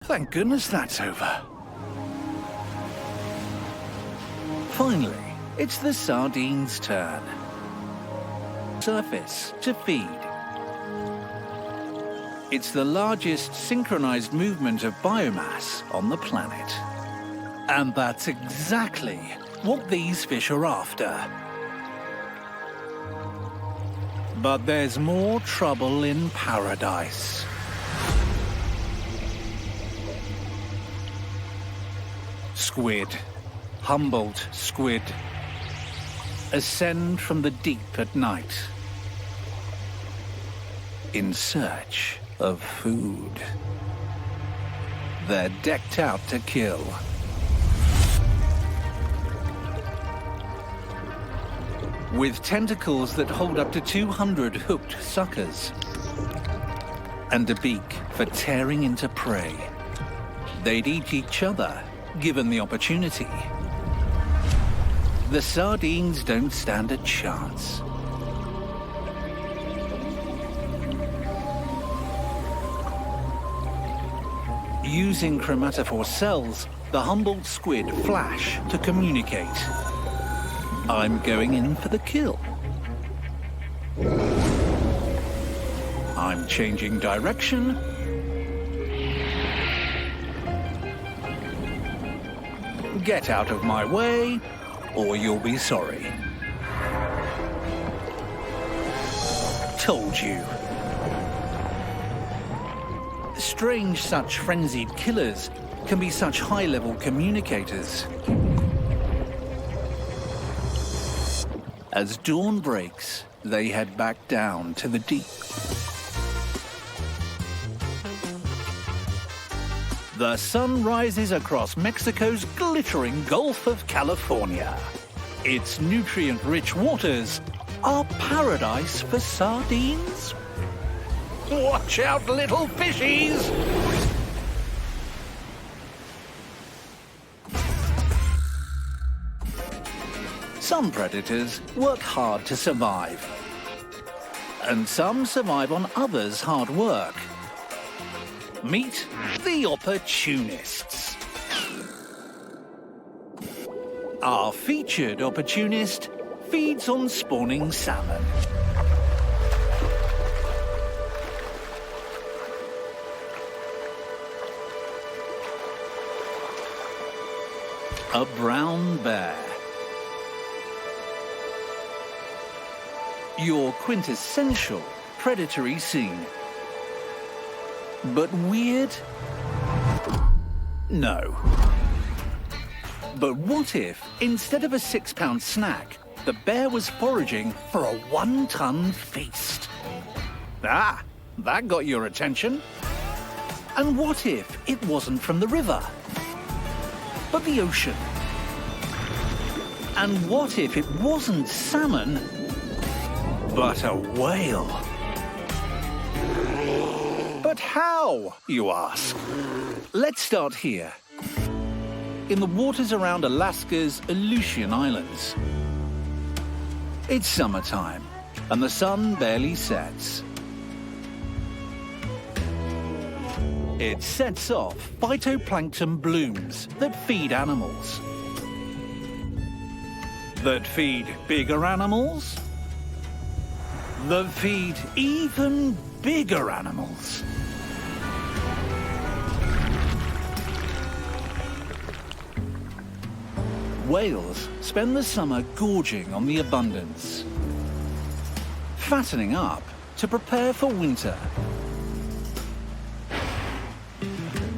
Thank goodness that's over. Finally, it's the sardines' turn. Surface to feed. It's the largest synchronized movement of biomass on the planet. And that's exactly what these fish are after. But there's more trouble in paradise. Squid, Humboldt squid, ascend from the deep at night in search of food. They're decked out to kill. With tentacles that hold up to 200 hooked suckers and a beak for tearing into prey. They'd eat each other, given the opportunity. The sardines don't stand a chance. Using chromatophore cells, the Humboldt squid flash to communicate. I'm going in for the kill. I'm changing direction. Get out of my way, or you'll be sorry. Told you. Strange such frenzied killers can be such high-level communicators. As dawn breaks, they head back down to the deep. The sun rises across Mexico's glittering Gulf of California. Its nutrient-rich waters are paradise for sardines. Watch out, little fishies! Some predators work hard to survive, and some survive on others' hard work. Meet the opportunists. Our featured opportunist feeds on spawning salmon. A brown bear. Your quintessential predatory scene. But weird? No. But what if, instead of a 6-pound snack, the bear was foraging for a 1-ton feast? Ah, that got your attention. And what if it wasn't from the river, but the ocean? And what if it wasn't salmon, but a whale? But how, you ask? Let's start here, in the waters around Alaska's Aleutian Islands. It's summertime, and the sun barely sets. It sets off phytoplankton blooms that feed animals. That feed bigger animals. That feed even bigger animals. Whales spend the summer gorging on the abundance, fattening up to prepare for winter.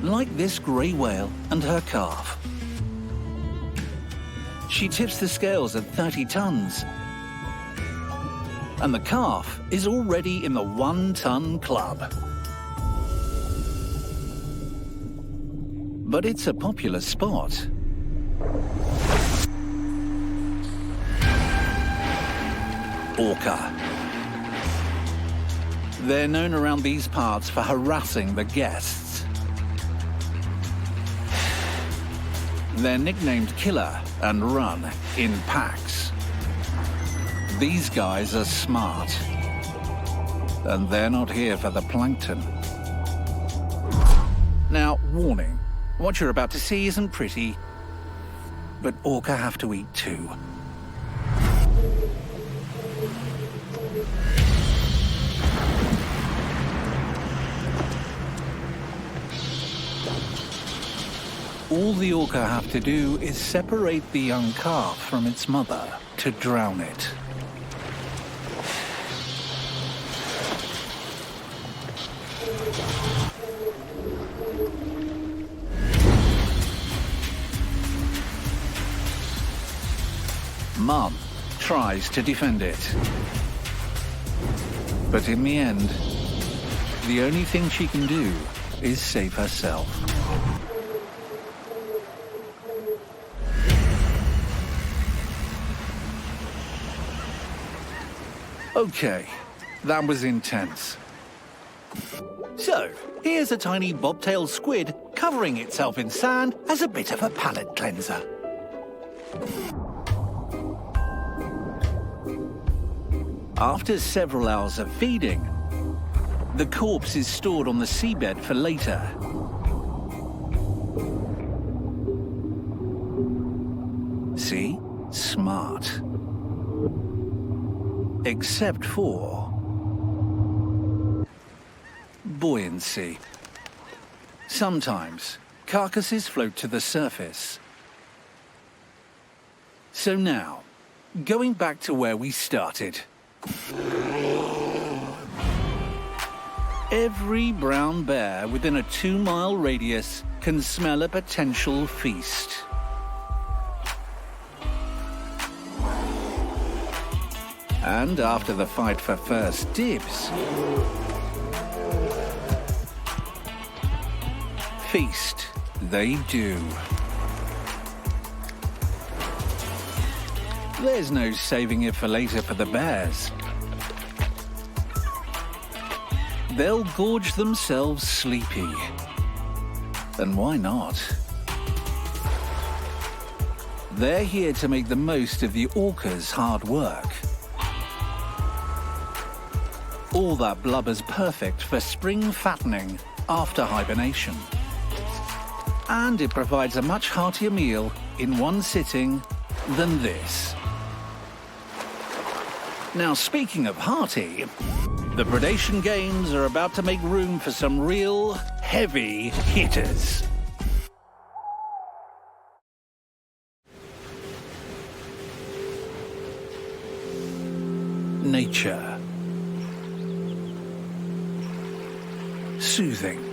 Like this grey whale and her calf. She tips the scales at 30 tons. And the calf is already in the 1-ton club. But it's a popular spot. Orca. They're known around these parts for harassing the guests. They're nicknamed Killer and run in packs. These guys are smart, and they're not here for the plankton. Now, warning, what you're about to see isn't pretty, but orca have to eat too. All the orca have to do is separate the young calf from its mother to drown it. Mum tries to defend it. But in the end, the only thing she can do is save herself. Okay, that was intense. So, here's a tiny bobtail squid covering itself in sand as a bit of a palate cleanser. After several hours of feeding, the corpse is stored on the seabed for later. See? Smart. Except for buoyancy. Sometimes carcasses float to the surface. So now, going back to where we started. Every brown bear within a 2-mile radius can smell a potential feast. And after the fight for first dibs, feast they do. There's no saving it for later for the bears. They'll gorge themselves sleepy. And why not? They're here to make the most of the orca's hard work. All that blubber's perfect for spring fattening after hibernation. And it provides a much heartier meal in one sitting than this. Now, speaking of hearty, the predation games are about to make room for some real heavy hitters. Nature. Soothing.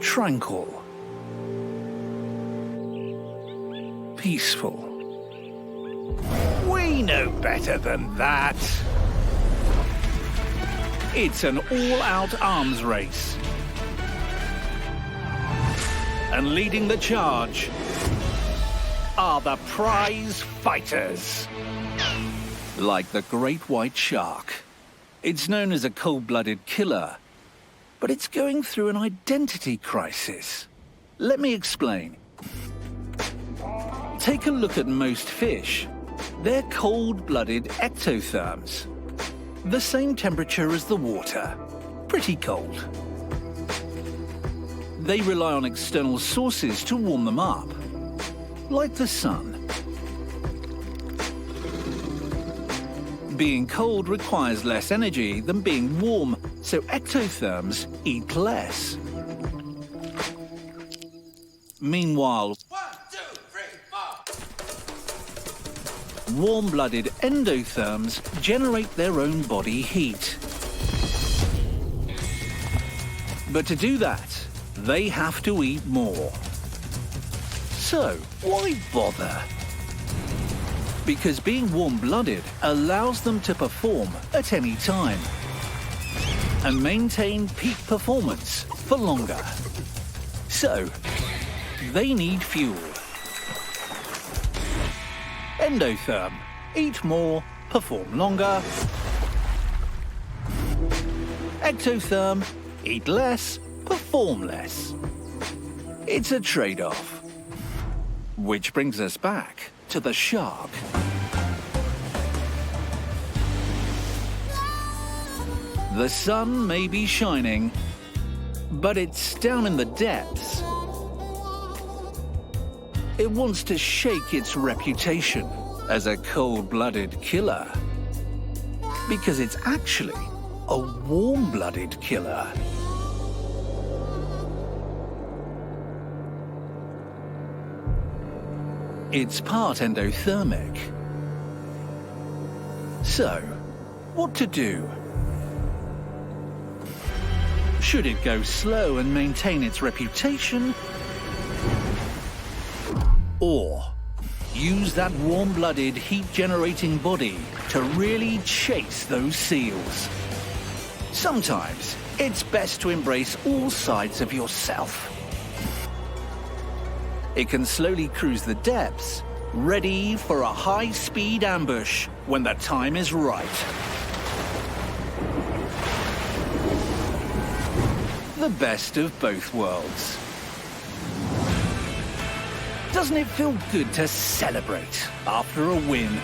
Tranquil. Peaceful. We know better than that. It's an all-out arms race. And leading the charge are the prize fighters. Like the great white shark. It's known as a cold-blooded killer, but it's going through an identity crisis. Let me explain. Take a look at most fish. They're cold-blooded ectotherms. The same temperature as the water. Pretty cold. They rely on external sources to warm them up, like the sun. Being cold requires less energy than being warm, so ectotherms eat less. Meanwhile, 1, 2, 3, 4. Warm-blooded endotherms generate their own body heat. But to do that, they have to eat more. So, why bother? Because being warm-blooded allows them to perform at any time and maintain peak performance for longer. So, they need fuel. Endotherm. Eat more, perform longer. Ectotherm. Eat less, perform less. It's a trade-off. Which brings us back to the shark. The sun may be shining, But it's down in the depths. It wants to shake its reputation as a cold-blooded killer. Because it's actually a warm-blooded killer. It's part endothermic. So, what to do? Should it go slow and maintain its reputation? Or use that warm-blooded, heat-generating body to really chase those seals? Sometimes it's best to embrace all sides of yourself. It can slowly cruise the depths, ready for a high-speed ambush when the time is right. The best of both worlds. Doesn't it feel good to celebrate after a win?